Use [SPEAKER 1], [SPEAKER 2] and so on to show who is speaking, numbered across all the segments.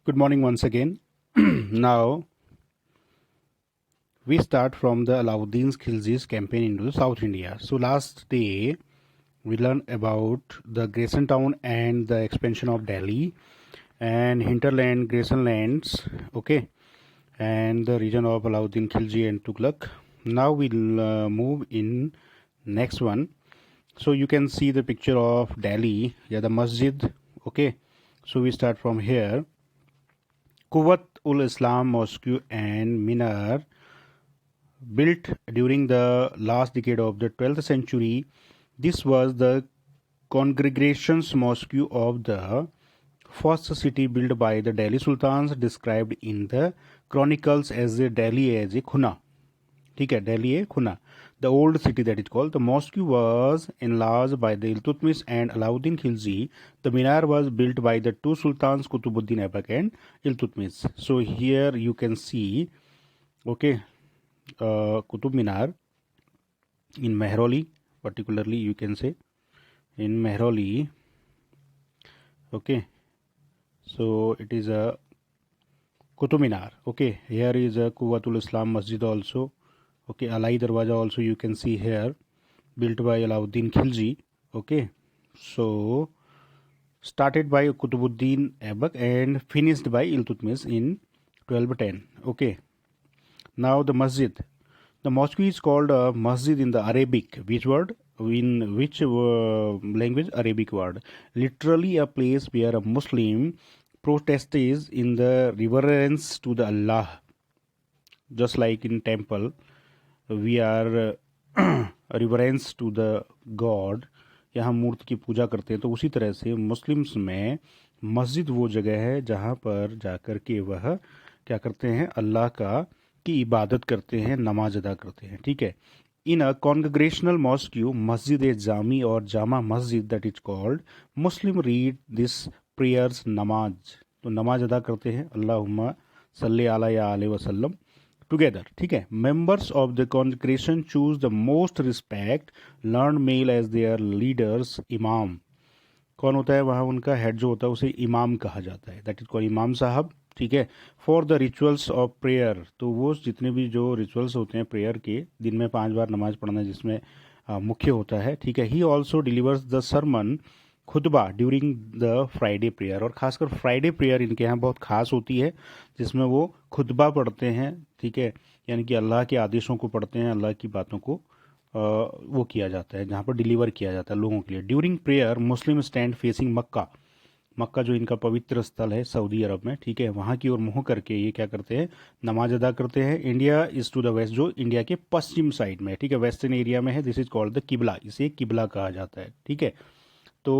[SPEAKER 1] Good morning once again. Now we start from the Alauddin Khilji's campaign into South India. So last day we learned about the Grayson town and the expansion of Delhi and hinterland Grayson lands, okay, and the region of Alauddin Khilji and Tughlaq. Now we'll move in next one. So you can see the picture of Delhi, yeah, the masjid, okay. So we start from here. Quwwat-ul-Islam Mosque and Minar, built during the last decade of the 12th century. This was the congregation's mosque of the first city built by the Delhi Sultans, described in the chronicles as the Delhi as a Khuna. ठीक है, Delhi a Khuna, the old city that is called. The mosque was enlarged by the Iltutmish and Alauddin Khilji. The minar was built by the two sultans Qutbuddin Aibak and Iltutmish. So here you can see, okay, Qutub Minar in Mehrauli, particularly you can say in Mehrauli, okay. So it is a Qutub Minar, okay. Here is a Quwwatul Islam Masjid also. Okay, Alai Darwaja also you can see here, built by Alauddin Khilji. Okay, so started by Qutbuddin Aibak and finished by Iltutmish in 1210. Okay, now the masjid. The mosque is called a masjid in the Arabic. Which word? In which language? Arabic word. Literally a place where a Muslim protests in the reverence to the Allah. Just like in temple, we are reverence to the God, यहाँ मूर्ति की पूजा करते हैं, तो उसी तरह से Muslims में मस्जिद वो जगह है जहाँ पर जाकर के वह क्या करते हैं, अल्लाह की इबादत करते हैं, नमाज अदा करते हैं. ठीक है. इन अ कॉन्ग्रेगेशनल मॉस्क मस्जिद ए जामी और Jama Masjid that is called, Muslim read this prayers नमाज, तो नमाज अदा करते हैं अल्लाहुम्मा सल्ली अलैहि वसल्लम टुगेदर. ठीक है. Members of the congregation choose the most respect learn male as their leaders. इमाम कौन होता है वहाँ, उनका हेड जो होता है उसे इमाम कहा जाता है, दैट इज कॉल्ड इमाम साहब. ठीक है. For the rituals of prayer, तो वो जितने भी जो रिचुअल्स होते हैं प्रेयर के, दिन में 5 बार नमाज पढ़ना जिसमें मुख्य होता है. ठीक है. He also delivers the sermon खुतबा ड्यूरिंग द फ्राइडे प्रेयर, और खासकर फ्राइडे प्रेयर इनके यहाँ बहुत खास होती है जिसमें वो खुतबा पढ़ते हैं. ठीक है. यानी कि अल्लाह के आदेशों को पढ़ते हैं, अल्लाह की बातों को वो किया जाता है, जहाँ पर डिलीवर किया जाता है लोगों के लिए. ड्यूरिंग प्रेयर मुस्लिम स्टैंड फेसिंग मक्का, मक्का जो इनका पवित्र स्थल है सऊदी अरब में. ठीक है. वहाँ की ओर मुँह करके ये क्या करते हैं, नमाज अदा करते हैं. India is to the west, जो इंडिया के पश्चिम साइड में है. ठीक है. वेस्टर्न एरिया में है. दिस इज कॉल्ड द किबला, इसे किबला कहा जाता है. ठीक है. तो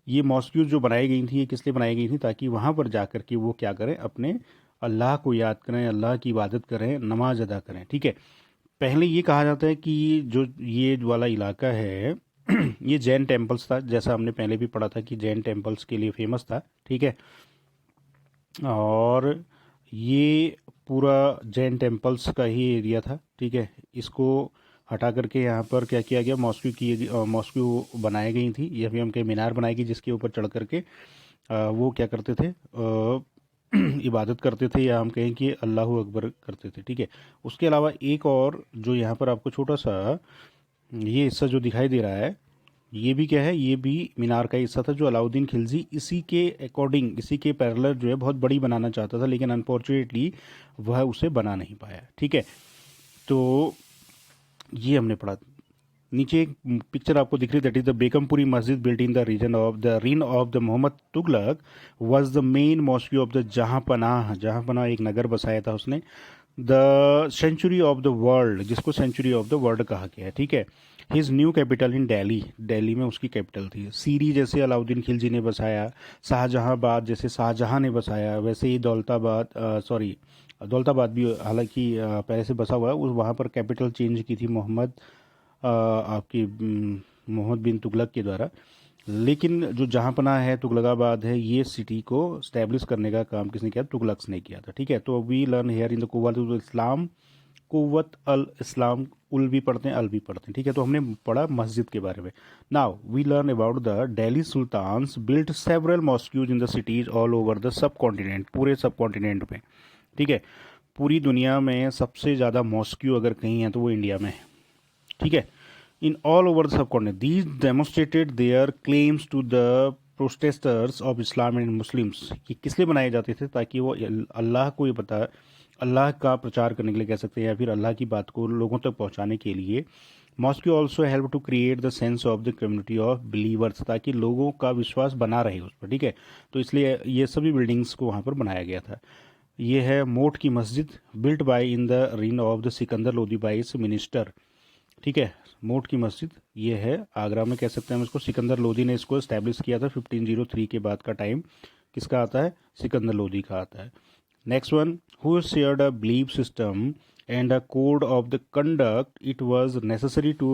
[SPEAKER 1] ये मॉस्क्यूज जो बनाई गई थी, ये किस लिए बनाई गई थी, ताकि वहाँ पर जाकर के वो क्या करें, अपने अल्लाह को याद करें, अल्लाह की इबादत करें, नमाज अदा करें. ठीक है. पहले ये कहा जाता है कि जो ये वाला इलाका है ये जैन टेम्पल्स था, जैसा हमने पहले भी पढ़ा था कि जैन टेम्पल्स के लिए फेमस था. ठीक है. और ये पूरा जैन टेम्पल्स का ही एरिया था. ठीक है. इसको हटा करके यहाँ पर क्या किया गया, मॉस्क्यू बनाई गई थी, या फिर हम कहीं मीनार बनाई गई जिसके ऊपर चढ़ करके वो क्या करते थे, इबादत करते थे, या हम कहें कि अल्लाह अकबर करते थे. ठीक है. उसके अलावा एक और जो यहाँ पर आपको छोटा सा ये हिस्सा जो दिखाई दे रहा है, ये भी क्या है, ये भी मीनार का हिस्सा था जो अलाउद्दीन खिलजी इसी के अकॉर्डिंग, इसी के पैरेलल जो है बहुत बड़ी बनाना चाहता था, लेकिन अनफॉर्चुनेटली वह उसे बना नहीं पाया. ठीक है. तो ये हमने पढ़ा. नीचे एक पिक्चर आपको दिख रही है, that is the Begumpuri Masjid built in the region of the reign of the Muhammad Tughlaq was the main mosque of the Jahanpanah. Jahanpanah एक नगर बसाया था उसने. The century of the world, जिसको सेंचुरी ऑफ द वर्ल्ड कहा गया है. ठीक है. His new capital in Delhi, Delhi में उसकी कैपिटल थी. सीरी जैसे अलाउद्दीन खिलजी ने बसाया, शाहजहांबाद जैसे शाहजहां ने बसाया, वैसे ही दौलताबाद भी हालांकि पहले से बसा हुआ है, उस वहाँ पर कैपिटल चेंज की थी मोहम्मद बिन तुगलक के द्वारा. लेकिन जो जहांपनाह है, तुगलकाबाद है, ये सिटी को स्टैब्लिश करने का काम किसने किया, तुगलक्स ने किया था. ठीक है. तो we learn here in the Quwwatul Islam, Quwwat al Islam, ul भी पढ़ते हैं, अल भी पढ़ते हैं, ठीक है। तो हमने पढ़ा मस्जिद के बारे में। Now we learn about the Delhi sultans built several mosques in the cities all over the subcontinent, पूरे सब कॉन्टिनेंट में, ठीक है। पूरी दुनिया में सबसे ज़्यादा मॉस्क्यू अगर कहीं है तो वो इंडिया में है, ठीक है। In all over the subcontinent these demonstrated their claims to the protesters of Islam and Muslims. ये किस लिए बनाए जाते थे? ताकि वो अल्लाह को ये बता, अल्लाह का प्रचार करने के लिए कह सकते हैं, या फिर अल्लाह की बात को लोगों तक पहुंचाने के लिए। Mosque also help to create the sense of the community of believers, ताकि लोगों का विश्वास बना रहे उस पर, ठीक है। तो इसलिए ये सभी बिल्डिंग्स को वहाँ पर बनाया गया था। ये है Moth ki Masjid, built by in the reign of the Sikandar Lodi by his minister, ठीक है। मोट की मस्जिद ये है आगरा में, कह सकते हैं हम इसको। सिकंदर लोधी ने इसको इस्टेब्लिश किया था 1503 के बाद का टाइम किसका आता है? सिकंदर लोधी का आता है। Next one, who shared a belief system and a code of the conduct. It was necessary to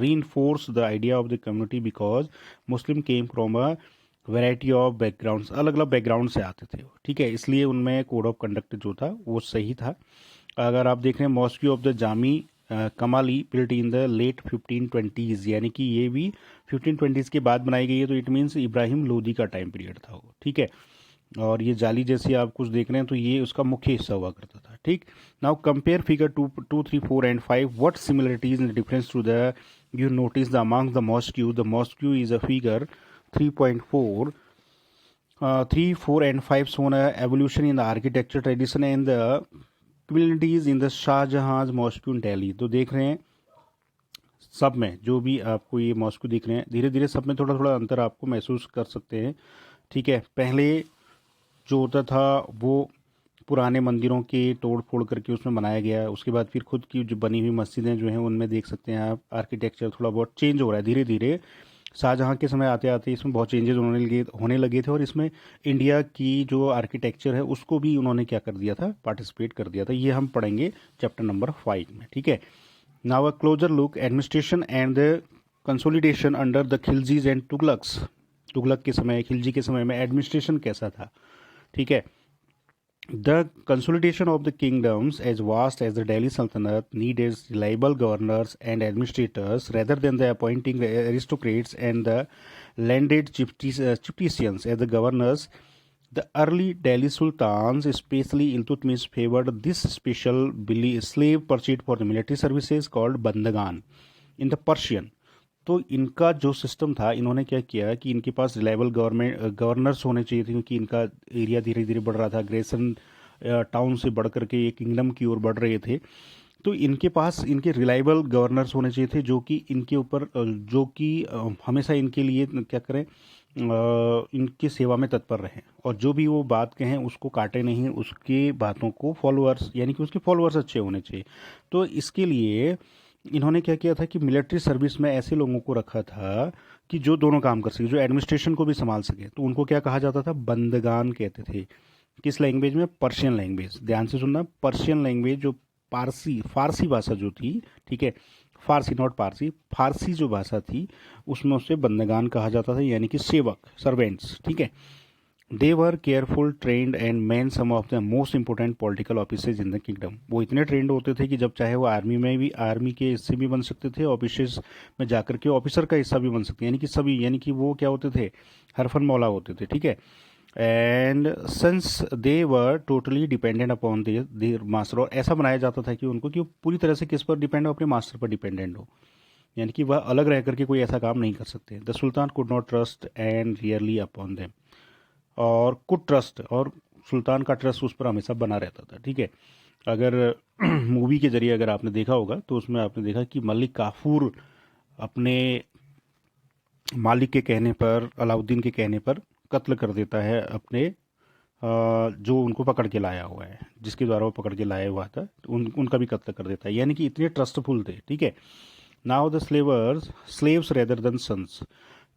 [SPEAKER 1] reinforce the idea of the community because Muslim came from a variety of backgrounds, अलग अलग background से आते थे, ठीक है। इसलिए उनमें code of conduct जो था वो सही था। अगर आप देख रहे हैं मॉस्क्यू ऑफ द जामी कमाली built in the late 1520s, यानी कि ये भी 1520s के बाद बनाई गई है, तो इट मीन्स इब्राहिम लोदी का टाइम पीरियड था वो, ठीक है। और ये जाली जैसी आप कुछ देख रहे हैं तो ये उसका मुख्य हिस्सा हुआ करता था, ठीक। Now compare figure 2, 3, 4 and 5, what similarities and difference to the you notice the among the mosque is a figure 3.4, 3, 4 and 5 shown a evolution in the architecture tradition and the communities in the Shahjahan mosque in Delhi. तो देख रहे हैं सब में जो भी आपको ये मॉस्क्यू दिख रहे हैं, धीरे धीरे सब में थोड़ा थोड़ा अंतर आपको महसूस कर सकते हैं, ठीक है। पहले जो होता था वो पुराने मंदिरों के तोड़ फोड़ करके उसमें बनाया गया है। उसके बाद फिर खुद की जो बनी हुई मस्जिदें जो हैं उनमें देख सकते हैं आप आर्किटेक्चर थोड़ा बहुत चेंज हो रहा है धीरे धीरे। शाहजहाँ के समय आते आते इसमें बहुत चेंजेस होने लगे थे, और इसमें इंडिया की जो आर्किटेक्चर है उसको भी उन्होंने क्या कर दिया था, पार्टिसिपेट कर दिया था। ये हम पढ़ेंगे चैप्टर नंबर 5 में, ठीक है। Now a closer look administration and the consolidation under the Khiljis and Tughlaqs. Tughlaq के समय, खिलजी के समय में एडमिनिस्ट्रेशन कैसा था, ठीक है। The consolidation of the kingdoms, as vast as the Delhi Sultanate, needed reliable governors and administrators rather than the appointing the aristocrats and the landed chieftains as the governors. The early Delhi Sultans, especially Iltutmish, favored this special slave pursuit for the military services called Bandagan in the Persian. तो इनका जो system था, इन्होंने क्या किया कि इनके पास reliable governors होने चाहिए थे, क्योंकि इनका एरिया धीरे धीरे बढ़ रहा था, ग्रेसन टाउन से बढ़ करके ये किंगडम की ओर बढ़ रहे थे। तो इनके पास इनके रिलायबल गवर्नर्स होने चाहिए थे जो कि इनके ऊपर जो कि हमेशा इनके लिए क्या करें, इनकी सेवा में तत्पर रहें, और जो भी वो बात कहें उसको काटे नहीं, उसके बातों को फॉलोअर्स, यानी कि उसके फॉलोअर्स अच्छे होने चाहिए। तो इसके लिए इन्होंने क्या किया था कि मिलिट्री सर्विस में ऐसे लोगों को रखा था कि जो दोनों काम कर सके, जो एडमिनिस्ट्रेशन को भी संभाल सके। तो उनको क्या कहा जाता था, बंदगान कहते थे। किस लैंग्वेज में? Persian language. ध्यान से सुनना, पर्शियन लैंग्वेज जो फारसी भाषा जो थी, ठीक है, फारसी नॉट पारसी, फारसी जो भाषा थी उसमें उसे बंदगान कहा जाता था, यानी कि सेवक, सर्वेंट्स, ठीक है। They were careful trained and man some of the most important political offices in the kingdom. वो इतने ट्रेंड होते थे कि जब चाहे वो आर्मी में भी, आर्मी के हिस्से भी बन सकते थे, ऑफिसेज में जाकर के ऑफिसर का हिस्सा भी बन सकते, यानी कि सभी, यानी कि वो क्या होते थे, हरफन मौला होते थे, ठीक है। And since they were totally dependent upon their master, और ऐसा बनाया जाता था कि उनको कि वो पूरी तरह से किस पर डिपेंड हो, अपने मास्टर पर डिपेंडेंट हो, यानी कि वह अलग रह करके कोई ऐसा काम नहीं कर सकते। The sultan could not trust and rarely upon them, और कुड ट्रस्ट, और सुल्तान का ट्रस्ट उस पर हमेशा बना रहता था, ठीक है। अगर मूवी के जरिए अगर आपने देखा होगा तो उसमें आपने देखा कि मलिक काफूर अपने मालिक के कहने पर, अलाउद्दीन के कहने पर कत्ल कर देता है अपने जो उनको पकड़ के लाया हुआ है, जिसके द्वारा वो पकड़ के लाया हुआ था, उनका भी कत्ल कर देता है, यानी कि इतने ट्रस्टफुल थे, ठीक है। Now the slaves rather than sons,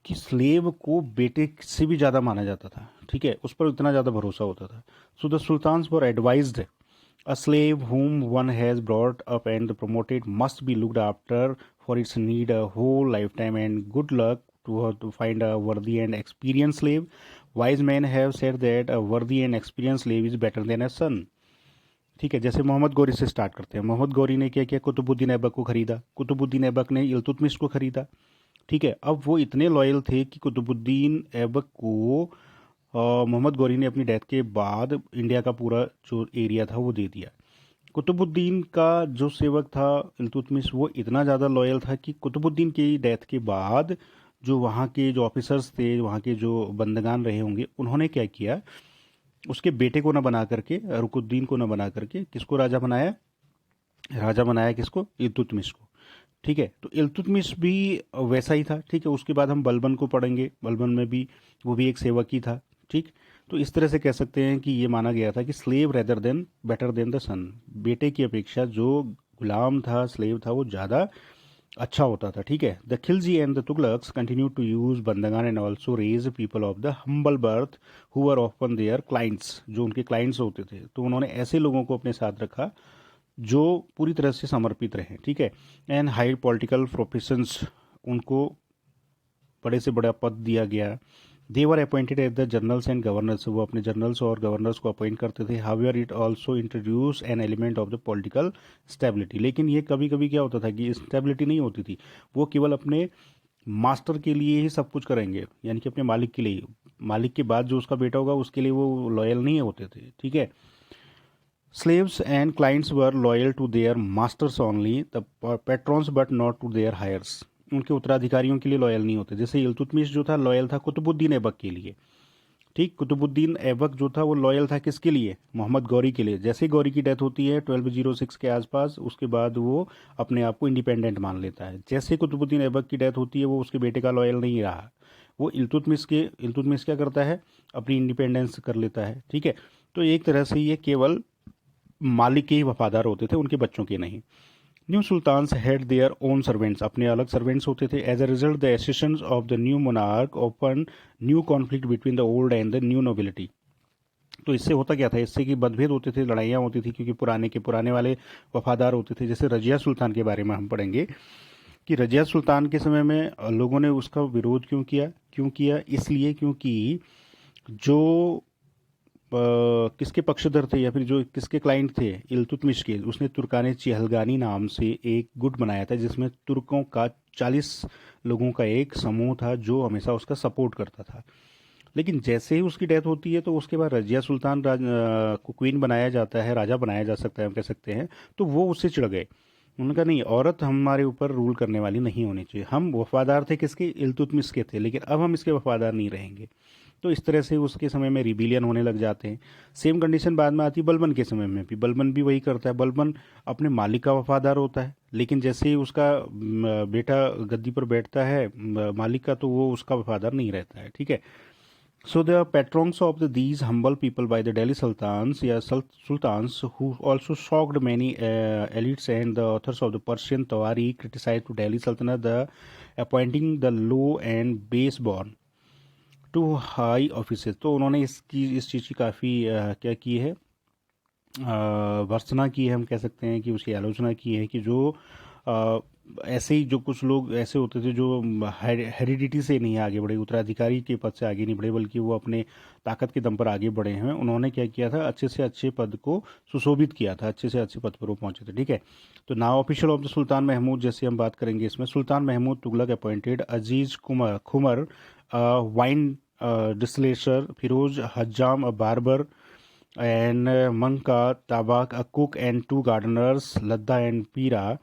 [SPEAKER 1] कि स्लेव को बेटे से भी ज़्यादा माना जाता था, ठीक है, उस पर इतना ज़्यादा भरोसा होता था। So the sultans were advised a slave whom one has brought up and promoted must be looked after for its need a whole lifetime, and good luck to find a worthy and experienced slave. Wise men have said that a worthy and experienced slave is better than a son, ठीक है। जैसे मोहम्मद गौरी से start करते हैं। मोहम्मद गौरी ने क्या किया, कुतुबुद्दीन ऐबक को खरीदा, कुतुबुद्दीन ऐबक ने इल्तुतमिश को खरीदा। ठीक है। अब वो इतने लॉयल थे कि कुतुबुद्दीन ऐबक को मोहम्मद गौरी ने अपनी डेथ के बाद इंडिया का पूरा जो एरिया था वो दे दिया। कुतुबुद्दीन का जो सेवक था इल्तुतमिश, वो इतना ज़्यादा लॉयल था कि कुतुबुद्दीन की डेथ के बाद जो वहाँ के जो ऑफिसर्स थे, वहाँ के जो बंदगान रहे होंगे, उन्होंने क्या किया, उसके बेटे को ना बना करके, रुकुद्दीन को ना बना करके किसको राजा बनाया, राजा बनाया किसको, इल्तुतमिश को। ठीक है। तो इल्तुतमिश भी वैसा ही था। ठीक है। उसके बाद हम बलबन को पढ़ेंगे। बलबन में भी वो भी एक सेवक ही था। ठीक। तो इस तरह से कह सकते हैं कि ये माना गया था कि slave rather than better than the son, बेटे की अपेक्षा जो गुलाम था, स्लेव था, वो ज़्यादा अच्छा होता था। ठीक है। The Khilji and the Tughlaqs continue to use bandagan and also raise people of the humble birth who are often their clients, जो उनके क्लाइंट्स होते थे, तो उन्होंने ऐसे लोगों को अपने साथ रखा जो पूरी तरह से समर्पित रहे। ठीक है। एंड हाई पॉलिटिकल प्रोफेशंस, उनको बड़े से बड़ा पद दिया गया। They were appointed as the generals and governors, वो अपने जनरल्स और गवर्नर्स को अपॉइंट करते थे। However it also introduce an element of the political stability, लेकिन ये कभी कभी क्या होता था कि स्टेबिलिटी नहीं होती थी। वो केवल अपने मास्टर के लिए ही सब कुछ करेंगे, यानी कि अपने मालिक के लिए। मालिक के बाद जो उसका बेटा होगा उसके लिए वो लॉयल नहीं होते थे। ठीक है। Slaves and clients were loyal to their masters only, the patrons but not to their heirs. उनके उत्तराधिकारियों के लिए लॉयल नहीं होते। जैसे इल्तुतमिश जो था लॉयल था कुतुबुद्दीन ऐबक के लिए। ठीक। कुतुबुद्दीन ऐबक जो था वो लॉयल था किसके लिए, मोहम्मद गौरी के लिए। जैसे गौरी की डेथ होती है 1206 के आसपास, उसके बाद वो अपने आप को इंडिपेंडेंट मान लेता है। जैसे कुतुबुद्दीन ऐबक की डेथ होती है वो उसके बेटे का लॉयल नहीं रहा, वो इल्तुतमिश क्या करता है, अपनी इंडिपेंडेंस कर लेता है। ठीक है। तो एक तरह से ये केवल मालिक के ही वफादार होते थे, उनके बच्चों के नहीं। New sultans had their own servants, अपने अलग सर्वेंट्स होते थे। As a result the accession of the new monarch open new conflict between the old and the new nobility. तो इससे होता क्या था, इससे कि मतभेद होते थे, लड़ाइयाँ होती थी, क्योंकि पुराने के पुराने वाले वफादार होते थे। जैसे रजिया सुल्तान के बारे में हम पढ़ेंगे कि रजिया सुल्तान के समय में लोगों ने उसका विरोध क्यों किया, इसलिए क्योंकि जो किसके पक्षधर थे या फिर जो किसके क्लाइंट थे, इल्तुतमिश के, उसने तुर्काने चिहलगानी नाम से एक गुट बनाया था जिसमें तुर्कों का 40 लोगों का एक समूह था जो हमेशा उसका सपोर्ट करता था। लेकिन जैसे ही उसकी डेथ होती है तो उसके बाद रजिया सुल्तान को क्वीन बनाया जाता है, राजा बनाया जा सकता है, हम कह सकते हैं। तो वो उससे चिढ़ गए। उन्होंने कहा नहीं, औरत हमारे ऊपर रूल करने वाली नहीं होनी चाहिए। हम वफादार थे किसके, इल्तुतमिश के थे, लेकिन अब हम इसके वफादार नहीं रहेंगे। तो इस तरह से उसके समय में रिबेलियन होने लग जाते हैं। सेम कंडीशन बाद में आती है बलबन के समय में भी। बलबन भी वही करता है। बलबन अपने मालिक का वफादार होता है, लेकिन जैसे ही उसका बेटा गद्दी पर बैठता है मालिक का, तो वो उसका वफादार नहीं रहता है। ठीक है। So the patrons of these humble people by the Delhi Sultans, sultans who also shocked many elites and the authors of the Persian Tawari criticized to Delhi Sultanate the appointing the low and base born to high offices। तो उन्होंने इस चीज़ की काफ़ी क्या की है, भर्त्सना की है, हम कह सकते हैं कि उसकी आलोचना की है कि जो ऐसे ही जो कुछ लोग ऐसे होते थे जो हेरिडिटी से नहीं आगे बढ़े, उत्तराधिकारी के पद से आगे नहीं बढ़े, बल्कि वो अपने ताकत के दम पर आगे बढ़े हैं। उन्होंने क्या किया था, अच्छे से अच्छे पद को सुशोभित किया था, अच्छे से अच्छे पद पर वो पहुंचे थे। ठीक है। तो now official of the sultan Mahmud, जैसे हम बात करेंगे इसमें, sultan Mahmud Tughlaq appointed Aziz Khumar wine distiller, Firoz Hajjam barber and Manka, Tabak, a cook and 2 gardeners, Ladda and Pira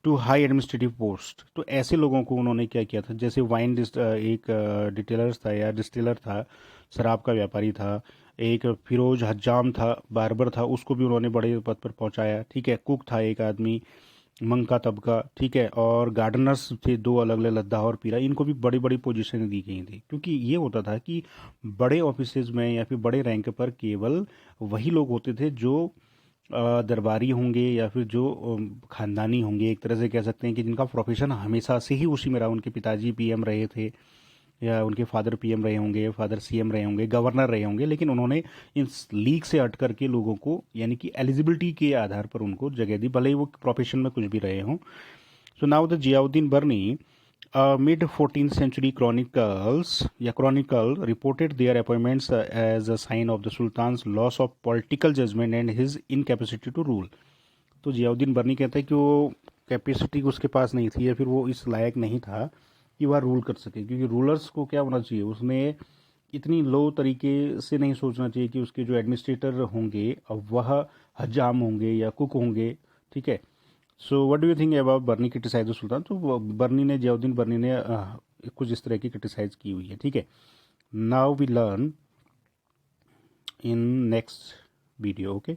[SPEAKER 1] to high administrative post. तो ऐसे लोगों को उन्होंने क्या किया था, जैसे वाइन एक डिटेलर था या डिस्टिलर था, शराब का व्यापारी था। एक फिरोज हज्जाम था, बारबर था, उसको भी उन्होंने बड़े पद पर पहुंचाया। ठीक है। कुक था एक आदमी, मंग का तबका। ठीक है। और गार्डनर्स थे 2 अलग अलग, लद्दाख और पीरा, इनको भी बड़ी बड़ी पोजीशन दी गई थी। क्योंकि ये होता था कि बड़े ऑफिसेज में या फिर बड़े रैंक पर केवल वही लोग होते थे जो दरबारी होंगे या फिर जो ख़ानदानी होंगे, एक तरह से कह सकते हैं कि जिनका प्रोफेशन हमेशा से ही उसी में रहा। उनके पिताजी पीएम रहे थे या उनके फादर पीएम रहे होंगे, फादर सीएम रहे होंगे, गवर्नर रहे होंगे, लेकिन उन्होंने इस लीग से हट करके लोगों को, यानी कि एलिजिबिलिटी के आधार पर उनको जगह दी, भले ही वो प्रोफेशन में कुछ भी रहे हों। So now the Ziauddin Barani Mid 14th century chronicle reported their appointments as a sign of the Sultan's loss of political judgment and his incapacity to rule. तो जियाउद्दीन बर्नी कहता है कि वो कैपेसिटी उसके पास नहीं थी या फिर वो इस लायक नहीं था कि वह रूल कर सके, क्योंकि रूलर्स को क्या होना चाहिए, उसने इतनी लो तरीके से नहीं सोचना चाहिए कि उसके जो एडमिनिस्ट्रेटर होंगे अब वह हजाम होंगे या कुक होंगे, ठीक है. So what do you think about Barani criticize the sultan. तो बर्नी ने, जियाउद्दीन बर्नी ने कुछ इस तरह की क्रिटिसाइज की हुई है, ठीक है. Now we learn in next video. Okay.